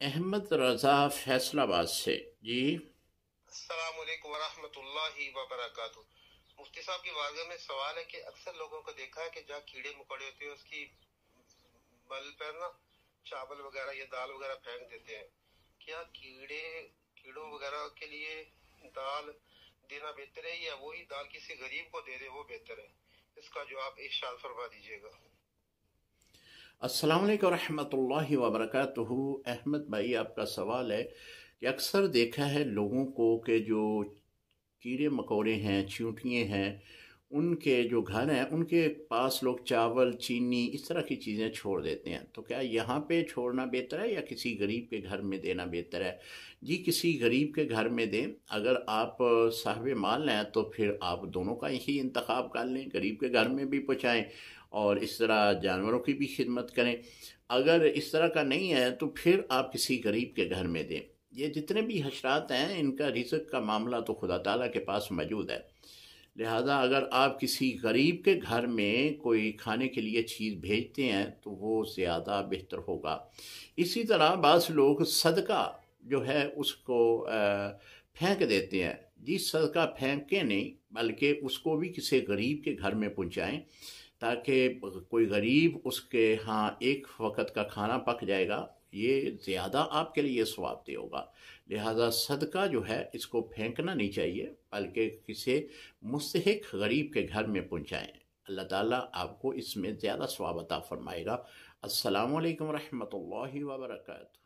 अहमद रज़ा फैसलाबाद से जी। अस्सलाम वालेकुम वरहमतुल्लाहि वबरकातुहू। मुफ्ती साहब की बारगाह में सवाल है कि अक्सर लोगों को देखा है कि जहाँ कीड़े मकोड़े होते हैं उसकी बल पर ना चावल वगैरह या दाल वगैरह फेंक देते हैं। क्या कीड़ों वगैरह के लिए दाल देना बेहतर है या वही दाल किसी गरीब को दे दे वो बेहतर है? इसका जवाब इरशाद फरमा दीजिएगा। अस्सलाम वालेकुम रहमतुल्लाहि व बरकातुहू। अहमद भाई, आपका सवाल है कि अक्सर देखा है लोगों को कि जो कीड़े मकोड़े हैं, चींटियाँ हैं, उनके जो घर हैं उनके पास लोग चावल, चीनी, इस तरह की चीज़ें छोड़ देते हैं। तो क्या यहाँ पे छोड़ना बेहतर है या किसी गरीब के घर में देना बेहतर है? जी, किसी गरीब के घर में दें। अगर आप साहिब माल हैं तो फिर आप दोनों का ही इंतखाब कर लें, गरीब के घर में भी पहुँचाएँ और इस तरह जानवरों की भी खिदमत करें। अगर इस तरह का नहीं है तो फिर आप किसी गरीब के घर में दें। ये जितने भी हशरात हैं, इनका रिज़्क़ का मामला तो खुदा ताला के पास मौजूद है। लिहाजा अगर आप किसी गरीब के घर में कोई खाने के लिए चीज़ भेजते हैं तो वो ज़्यादा बेहतर होगा। इसी तरह बाज़ लोग सदका जो है उसको फेंक देते हैं। जी, सदका फेंके नहीं, बल्कि उसको भी किसी गरीब के घर में पहुंचाएं, ताकि कोई गरीब उसके यहाँ एक वक्त का खाना पक जाएगा। ये ज़्यादा आपके लिए सवाबदेह होगा। लिहाजा सदका जो है इसको फेंकना नहीं चाहिए, बल्कि किसी मुस्तहिक गरीब के घर में पहुंचाएं। अल्लाह ताला आपको इसमें ज़्यादा सवाब अता फरमाएगा। अस्सलामु अलैकुम रहमतुल्लाहि व बरकातुहू।